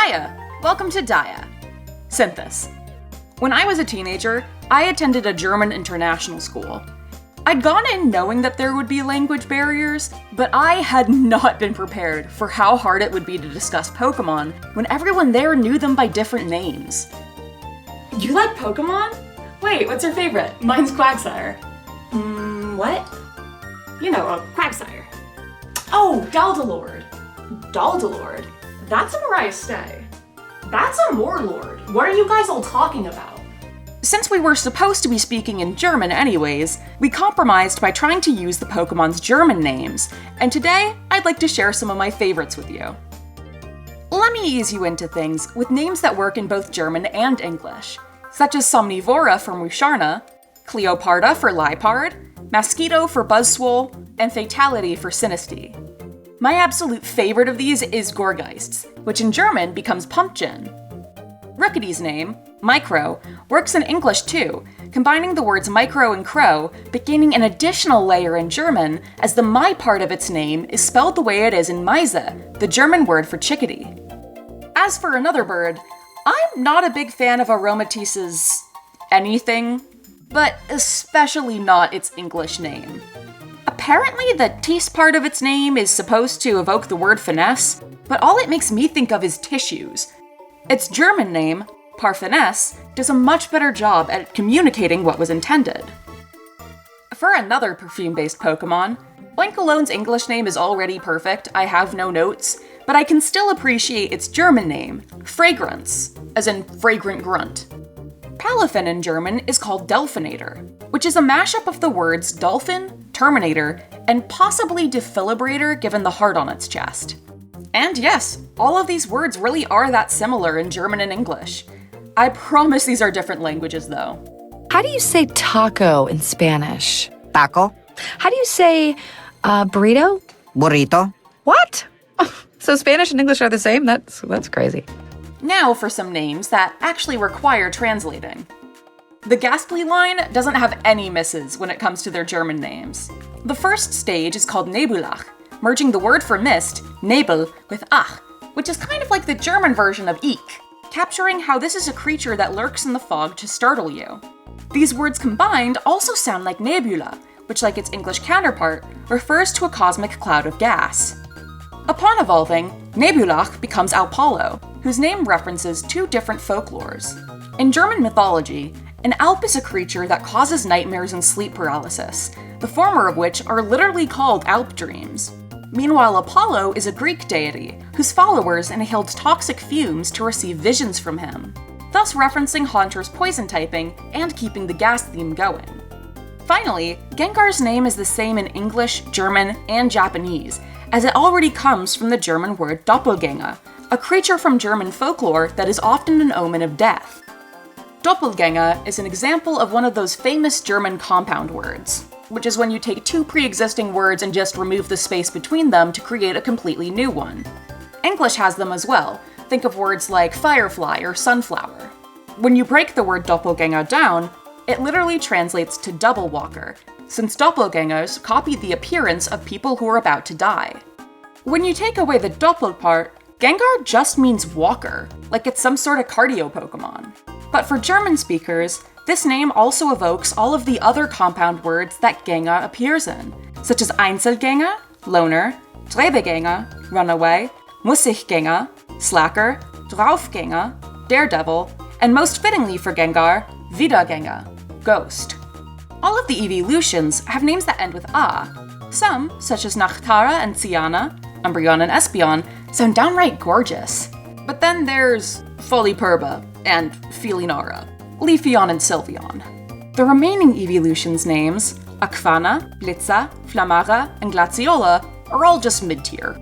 Hiya! Welcome to Dia. Synthis. When I was a teenager, I attended a German international school. I'd gone in knowing that there would be language barriers, but I had not been prepared for how hard it would be to discuss Pokémon when everyone there knew them by different names. You like Pokémon? Wait, what's your favorite? Mine's Quagsire. What? You know, Quagsire. Oh, Daldalord. Daldalord? That's a Mariah Stay. That's a Morlord. What are you guys all talking about? Since we were supposed to be speaking in German anyways, we compromised by trying to use the Pokemon's German names, and today I'd like to share some of my favorites with you. Let me ease you into things with names that work in both German and English, such as Somnivora for Musharna, Cleoparda for Liepard, Mosquito for Buzzswole, and Fatality for Sinistea. My absolute favorite of these is Gorgeists, which in German becomes Pumpkin. Rookedy's name, Micro, works in English too, combining the words micro and crow, but gaining an additional layer in German as the my part of its name is spelled the way it is in Meise, the German word for chickadee. As for another bird, I'm not a big fan of Aromatis's anything, but especially not its English name. Apparently, the tis part of its name is supposed to evoke the word finesse, but all it makes me think of is tissues. Its German name, Parfinesse, does a much better job at communicating what was intended. For another perfume-based Pokemon, Oinkologn's English name is already perfect, I have no notes, but I can still appreciate its German name, Fragrance, as in fragrant grunt. Palafin in German is called Delphinator, which is a mashup of the words dolphin, Terminator, and possibly defibrillator given the heart on its chest. And yes, all of these words really are that similar in German and English. I promise these are different languages though. How do you say taco in Spanish? Taco, How do you say burrito? burrito, What? So Spanish and English are the same? That's crazy. Now for some names that actually require translating. The Gasply line doesn't have any misses when it comes to their German names. The first stage is called Nebulach, merging the word for mist, Nebel, with ach, which is kind of like the German version of eek, capturing how this is a creature that lurks in the fog to startle you. These words combined also sound like nebula, which, like its English counterpart, refers to a cosmic cloud of gas. Upon evolving, Nebulach becomes Alpalo, whose name references two different folklores. In German mythology, an Alp is a creature that causes nightmares and sleep paralysis, the former of which are literally called Alp dreams. Meanwhile, Apollo is a Greek deity whose followers inhaled toxic fumes to receive visions from him, thus referencing Haunter's poison typing and keeping the gas theme going. Finally, Gengar's name is the same in English, German, and Japanese, as it already comes from the German word Doppelgänger, a creature from German folklore that is often an omen of death. Doppelgänger is an example of one of those famous German compound words, which is when you take two pre-existing words and just remove the space between them to create a completely new one. English has them as well. Think of words like firefly or sunflower. When you break the word Doppelgänger down, it literally translates to double walker, since doppelgängers copy the appearance of people who are about to die. When you take away the doppel part, Gengar just means walker, like it's some sort of cardio Pokemon. But for German speakers, this name also evokes all of the other compound words that Gänger appears in, such as Einzelgänger, loner, Trebegänger, runaway, Mussiggänger, slacker, Draufgänger, daredevil, and most fittingly for Gengar, Wiedergänger, ghost. All of the evolutions have names that end with A. Some, such as Nachtara and Ciana, Umbreon and Espeon, sound downright gorgeous. But then there's Foliperba and Felinara, Leafeon and Sylveon. The remaining evolutions' names, Aquana, Blitza, Flamara, and Glaciola, are all just mid-tier.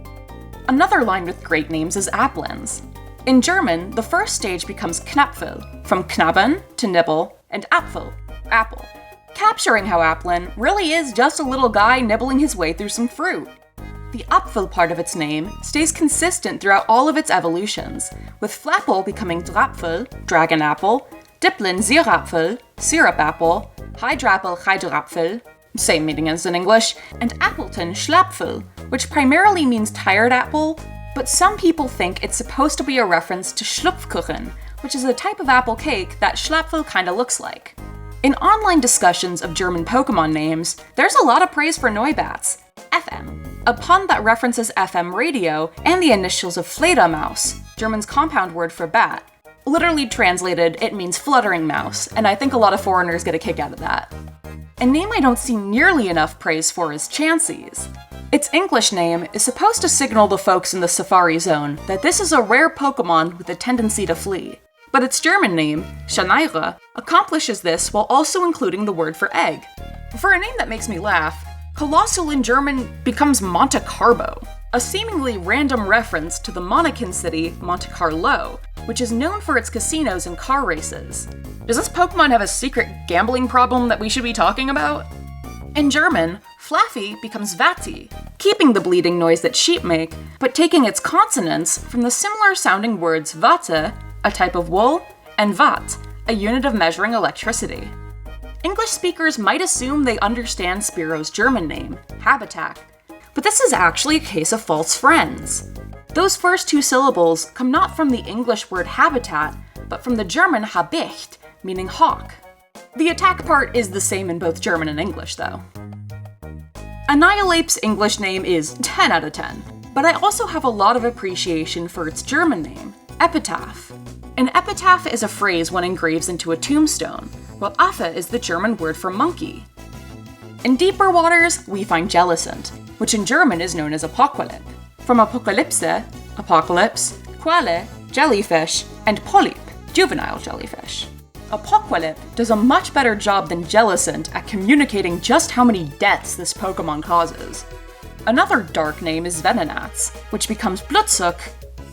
Another line with great names is Applins. In German, the first stage becomes Knapfel, from Knaben to nibble, and Apfel, apple, capturing how Applin really is just a little guy nibbling his way through some fruit. The Apfel part of its name stays consistent throughout all of its evolutions, with Flapple becoming Drapfel, dragon apple, Diplin Zierapfel, syrup apple, Hydrapple Hydrapfel, same meaning as in English, and Appleton Schlapfel, which primarily means tired apple, but some people think it's supposed to be a reference to Schlupfkuchen, which is a type of apple cake that Schlapfel kinda looks like. In online discussions of German Pokémon names, there's a lot of praise for Neubats, FM, a pun that references FM radio and the initials of Fledermaus, German's compound word for bat. Literally translated, it means fluttering mouse, and I think a lot of foreigners get a kick out of that. A name I don't see nearly enough praise for is Chanseys. Its English name is supposed to signal the folks in the Safari Zone that this is a rare Pokémon with a tendency to flee. But its German name, Scharniere, accomplishes this while also including the word for egg. For a name that makes me laugh, Colossal in German becomes Monte Carlo, a seemingly random reference to the Monacan city Monte Carlo, which is known for its casinos and car races. Does this Pokémon have a secret gambling problem that we should be talking about? In German, Flaffy becomes Vati, keeping the bleeding noise that sheep make, but taking its consonants from the similar sounding words Watte, a type of wool, and Watt, a unit of measuring electricity. English speakers might assume they understand Spearo's German name, Habitat, but this is actually a case of false friends. Those first two syllables come not from the English word habitat, but from the German Habicht, meaning hawk. The attack part is the same in both German and English, though. Annihilape's English name is 10 out of 10, but I also have a lot of appreciation for its German name, Epitaph. An epitaph is a phrase one engraves into a tombstone, while Affe is the German word for monkey. In deeper waters, we find Jellicent, which in German is known as Apocalypse. From apocalypse, apocalypse, quale, jellyfish, and polyp, juvenile jellyfish. Apocalypse does a much better job than Jellicent at communicating just how many deaths this Pokémon causes. Another dark name is Venonats, which becomes Blutsuk,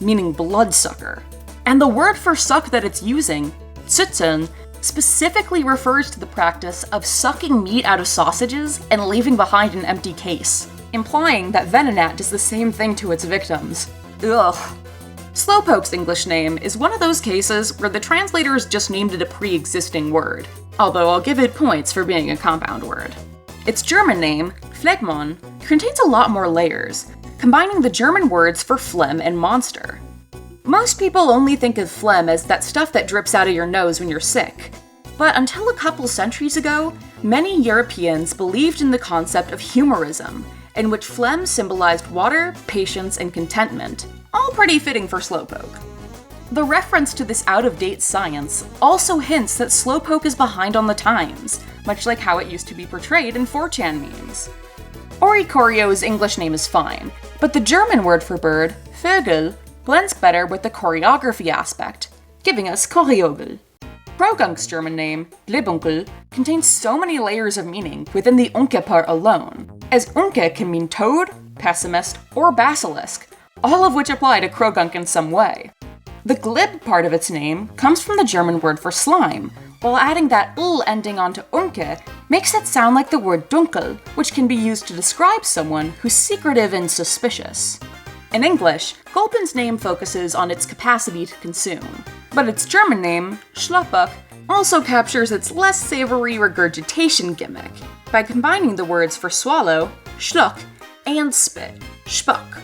meaning bloodsucker. And the word for suck that it's using, Zützeln, specifically refers to the practice of sucking meat out of sausages and leaving behind an empty case, implying that Venonat does the same thing to its victims. Ugh. Slowpoke's English name is one of those cases where the translators just named it a pre-existing word, although I'll give it points for being a compound word. Its German name, Phlegmon, contains a lot more layers, combining the German words for phlegm and monster. Most people only think of phlegm as that stuff that drips out of your nose when you're sick. But until a couple centuries ago, many Europeans believed in the concept of humorism, in which phlegm symbolized water, patience, and contentment, all pretty fitting for Slowpoke. The reference to this out-of-date science also hints that Slowpoke is behind on the times, much like how it used to be portrayed in 4chan memes. Oricorio's English name is fine, but the German word for bird, Vögel, blends better with the choreography aspect, giving us Choreogel. Croagunk's German name, Blibunkel, contains so many layers of meaning within the Unke part alone, as Unke can mean toad, pessimist, or basilisk, all of which apply to Croagunk in some way. The glib part of its name comes from the German word for slime, while adding that l ending onto Unke makes it sound like the word dunkel, which can be used to describe someone who's secretive and suspicious. In English, Gulpin's name focuses on its capacity to consume, but its German name, Schlappuck, also captures its less savory regurgitation gimmick by combining the words for swallow, schluck, and spit, spuck.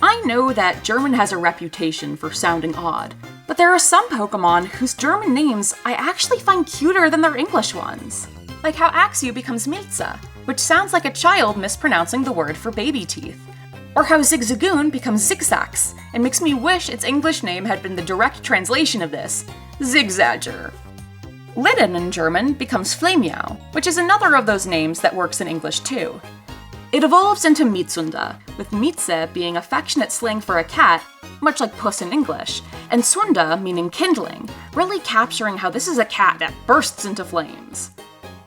I know that German has a reputation for sounding odd, but there are some Pokémon whose German names I actually find cuter than their English ones. Like how Axew becomes Milza, which sounds like a child mispronouncing the word for baby teeth. Or how Zigzagoon becomes Zigzags, and makes me wish its English name had been the direct translation of this, Zigzagger. Litten in German becomes Flammeow, which is another of those names that works in English too. It evolves into Mitsunda, with Mitze being affectionate slang for a cat, much like puss in English, and Sunda meaning kindling, really capturing how this is a cat that bursts into flames.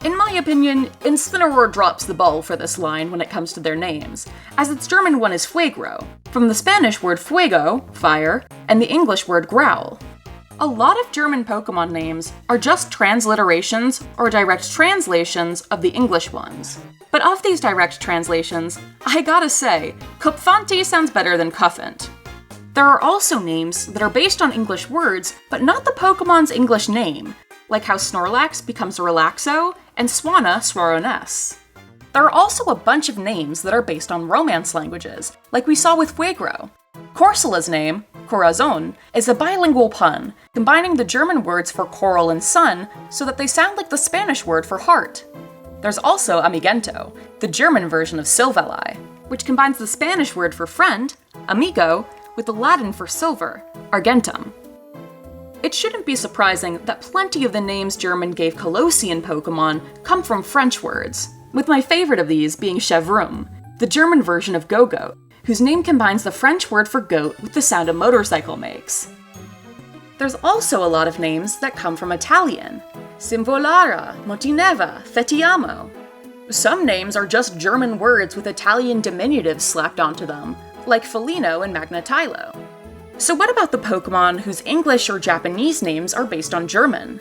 In my opinion, Incineroar drops the ball for this line when it comes to their names, as its German one is Fuegro, from the Spanish word fuego, fire, and the English word growl. A lot of German Pokémon names are just transliterations or direct translations of the English ones. But of these direct translations, I gotta say, Kupfanti sounds better than Cuffant. There are also names that are based on English words, but not the Pokémon's English name, like how Snorlax becomes Relaxo, and Swanna Swaroness. There are also a bunch of names that are based on Romance languages, like we saw with Fuegro. Corsola's name, Corazon, is a bilingual pun, combining the German words for coral and sun so that they sound like the Spanish word for heart. There's also Amigento, the German version of Silveli, which combines the Spanish word for friend, amigo, with the Latin for silver, argentum. It shouldn't be surprising that plenty of the names German gave Colossian Pokémon come from French words, with my favorite of these being Chevroom, the German version of Go-Goat, whose name combines the French word for goat with the sound a motorcycle makes. There's also a lot of names that come from Italian. Simvolara, Montineva, Fetiamo. Some names are just German words with Italian diminutives slapped onto them, like Felino and Magnetilo. So what about the Pokémon whose English or Japanese names are based on German?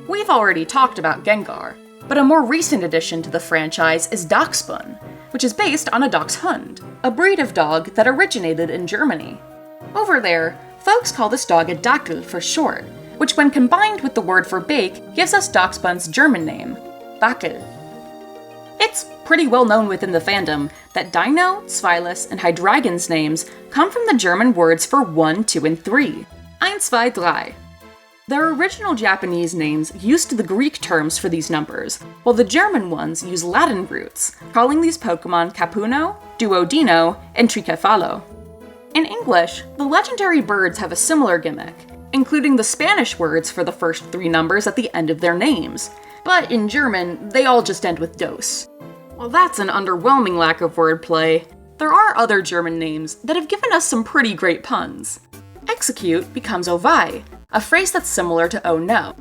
We've already talked about Gengar, but a more recent addition to the franchise is Dachshund, which is based on a Dachshund, a breed of dog that originated in Germany. Over there, folks call this dog a Dackel for short, which when combined with the word for bake gives us Dachshund's German name, Backel. It's pretty well known within the fandom that Dino, Zweilous, and Hydreigon's names come from the German words for 1, 2, and 3, 1, 2, 3. Their original Japanese names used the Greek terms for these numbers, while the German ones use Latin roots, calling these Pokémon Capuno, Duodino, and Tricephalo. In English, the legendary birds have a similar gimmick, including the Spanish words for the first 3 numbers at the end of their names, but in German, they all just end with dos. While that's an underwhelming lack of wordplay, there are other German names that have given us some pretty great puns. Execute becomes Ovai, a phrase that's similar to oh no.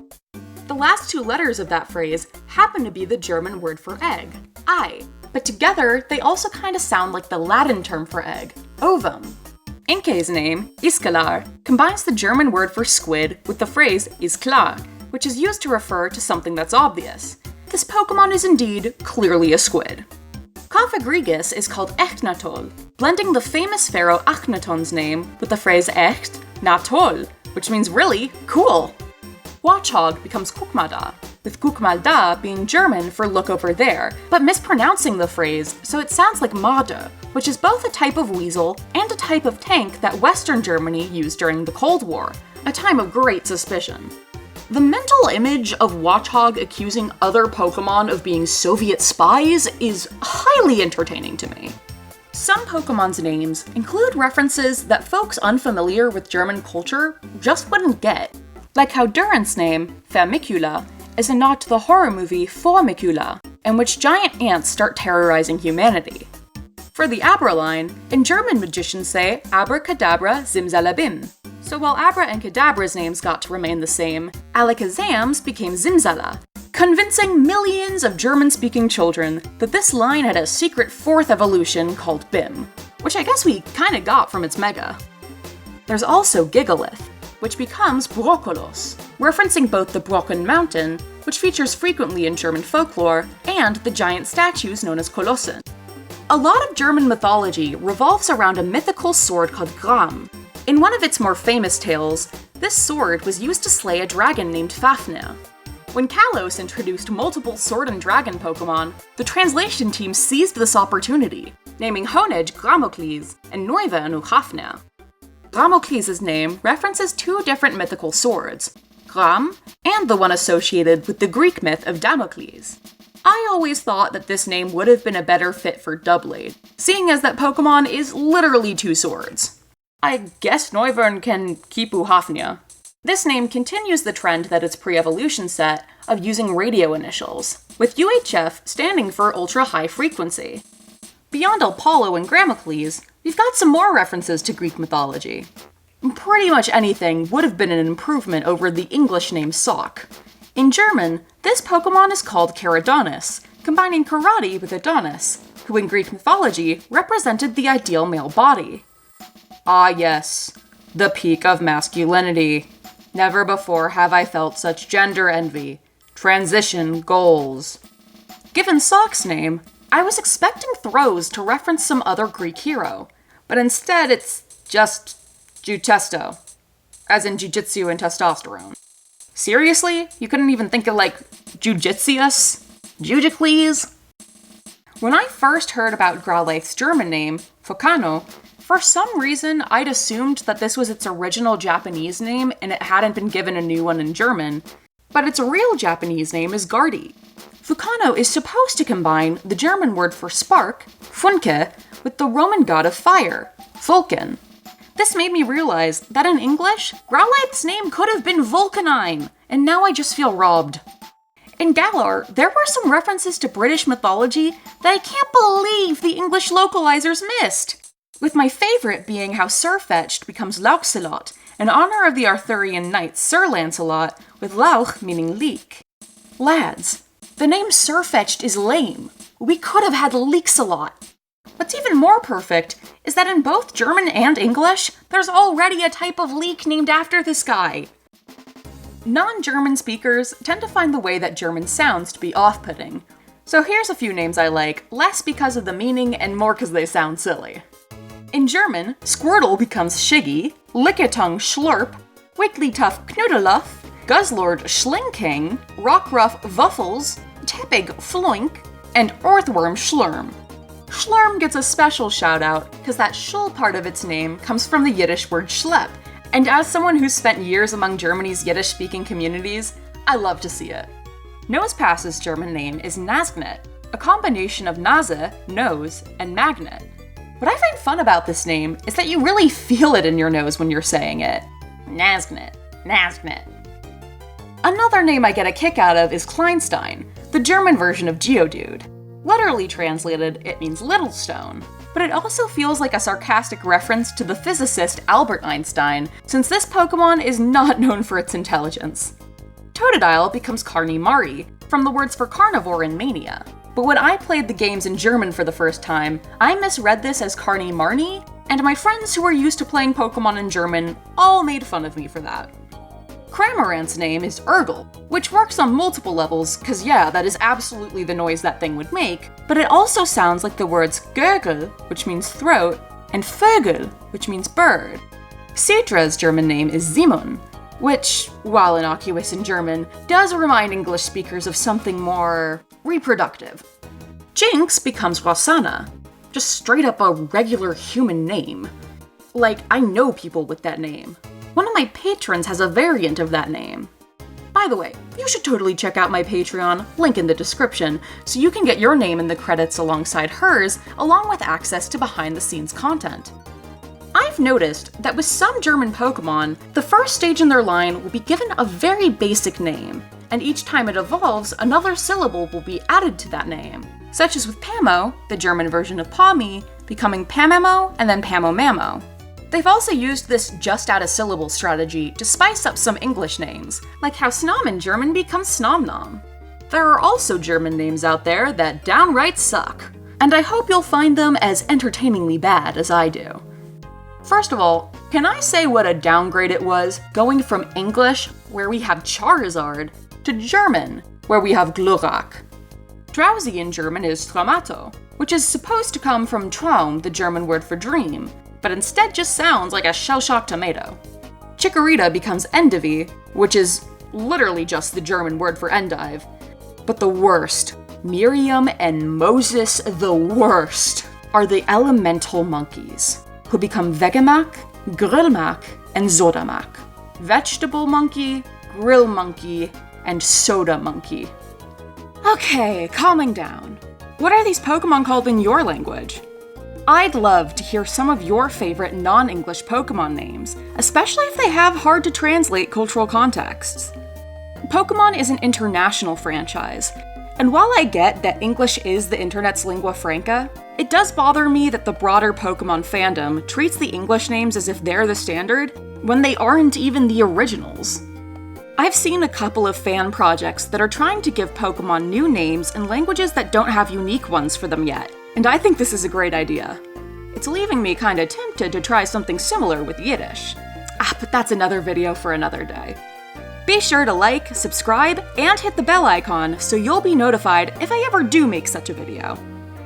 The last 2 letters of that phrase happen to be the German word for egg, Ei, but together they also kind of sound like the Latin term for egg, ovum. Inkei's name, Iskalar, combines the German word for squid with the phrase ist klar, which is used to refer to something that's obvious. This Pokémon is indeed clearly a squid. Cofagrigus is called Echnatol, blending the famous pharaoh Akhenaton's name with the phrase Echt na toll, which means really cool. Watchog becomes Kukmada, with Kukmalda being German for look over there, but mispronouncing the phrase so it sounds like Made, which is both a type of weasel and a type of tank that Western Germany used during the Cold War, a time of great suspicion. The mental image of Watchog accusing other Pokémon of being Soviet spies is highly entertaining to me. Some Pokémon's names include references that folks unfamiliar with German culture just wouldn't get, like how Durant's name, Vermicula, is a nod to the horror movie Formicula, in which giant ants start terrorizing humanity. For the Abra line, in German magicians say Abracadabra Zimzalabim. So while Abra and Kadabra's names got to remain the same, Alakazam's became Zimzala, convincing millions of German-speaking children that this line had a secret 4th evolution called Bim, which I guess we kinda got from its mega. There's also Gigalith, which becomes Brokolos, referencing both the Brocken Mountain, which features frequently in German folklore, and the giant statues known as Kolossen. A lot of German mythology revolves around a mythical sword called Gram. In one of its more famous tales, this sword was used to slay a dragon named Fafnir. When Kalos introduced multiple sword and dragon Pokémon, the translation team seized this opportunity, naming Honedge Gramocles and Neuve Fafnir. Gramocles' name references 2 different mythical swords, Gram and the one associated with the Greek myth of Damocles. I always thought that this name would have been a better fit for Doublade, seeing as that Pokémon is literally 2 swords. I guess Noivern can Kipu Hafnia. This name continues the trend that its pre-evolution set of using radio initials, with UHF standing for Ultra High Frequency. Beyond Apollo and Gramocles, we've got some more references to Greek mythology. Pretty much anything would have been an improvement over the English name Sock. In German, this Pokémon is called Caradonus, combining karate with Adonis, who in Greek mythology represented the ideal male body. Ah yes, the peak of masculinity. Never before have I felt such gender envy. Transition goals. Given Sock's name, I was expecting Throws to reference some other Greek hero, but instead it's just Jutesto, as in jujitsu and testosterone. Seriously? You couldn't even think of Jujitzius? Jujicles? When I first heard about Growlithe's German name, Focano, For some reason, I'd assumed that this was its original Japanese name and it hadn't been given a new one in German, but its real Japanese name is Gardy. Fukano is supposed to combine the German word for spark, Funke, with the Roman god of fire, Vulcan. This made me realize that in English, Growlithe's name could have been Vulcanine, and now I just feel robbed. In Galar, there were some references to British mythology that I can't believe the English localizers missed, with my favorite being how Sir-Fetched becomes Launcelot, in honor of the Arthurian knight Sir Lancelot, with Lauch meaning leek. Lads, the name Sir-Fetched is lame. We could have had Leeks-a-lot. What's even more perfect is that in both German and English, there's already a type of leek named after this guy. Non-German speakers tend to find the way that German sounds to be off-putting. So here's a few names I like, less because of the meaning and more because they sound silly. In German, Squirtle becomes Shiggy, Lickitung Schlurp, Wigglytuff Knudeluff, Guzzlord Schlinking, Rockruff Wuffles, Teppig Floink, and Earthworm Schlurm. Schlurm gets a special shout out because that shul part of its name comes from the Yiddish word schlepp, and as someone who's spent years among Germany's Yiddish-speaking communities, I love to see it. Nosepass's German name is Nasgnet, a combination of Nase, nose, and magnet. What I find fun about this name is that you really feel it in your nose when you're saying it. Nasgnet, Nasgnet. Another name I get a kick out of is Kleinstein, the German version of Geodude. Literally translated, it means little stone, but it also feels like a sarcastic reference to the physicist Albert Einstein, since this Pokémon is not known for its intelligence. Totodile becomes Carnimari, from the words for carnivore in Mania. But when I played the games in German for the first time, I misread this as Carnimarni, and my friends who were used to playing Pokémon in German all made fun of me for that. Cramorant's name is Urgle, which works on multiple levels, cause yeah, that is absolutely the noise that thing would make, but it also sounds like the words Gurgel, which means throat, and Vögel, which means bird. Sutra's German name is Simon, which, while innocuous in German, does remind English speakers of something more reproductive. Jinx becomes Rosanna, just straight up a regular human name. Like, I know people with that name. One of my patrons has a variant of that name. By the way, you should totally check out my Patreon, link in the description, so you can get your name in the credits alongside hers, along with access to behind-the-scenes content. I've noticed that with some German Pokémon, the first stage in their line will be given a very basic name, and each time it evolves, another syllable will be added to that name, such as with Pamo, the German version of Pawmi, becoming Pamamo and then Pamomamo. They've also used this just-add-a-syllable strategy to spice up some English names, like how Snom in German becomes Snomnom. There are also German names out there that downright suck, and I hope you'll find them as entertainingly bad as I do. First of all, can I say what a downgrade it was going from English, where we have Charizard, to German, where we have Glurak? Drowsy in German is Traumato, which is supposed to come from Traum, the German word for dream, but instead just sounds like a shell-shocked tomato. Chikorita becomes Endivi, which is literally just the German word for endive. But the worst, Miriam and Moses the worst, are the elemental monkeys, who become Vegemack, Grillmack, and Sodamack. Vegetable monkey, grill monkey, and soda monkey. Okay, calming down. What are these Pokémon called in your language? I'd love to hear some of your favorite non-English Pokémon names, especially if they have hard-to-translate cultural contexts. Pokémon is an international franchise, and while I get that English is the internet's lingua franca, it does bother me that the broader Pokémon fandom treats the English names as if they're the standard, when they aren't even the originals. I've seen a couple of fan projects that are trying to give Pokémon new names in languages that don't have unique ones for them yet, and I think this is a great idea. It's leaving me kinda tempted to try something similar with Yiddish. But that's another video for another day. Be sure to like, subscribe, and hit the bell icon so you'll be notified if I ever do make such a video.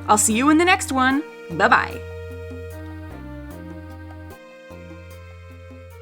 I'll see you in the next one. Bye-bye.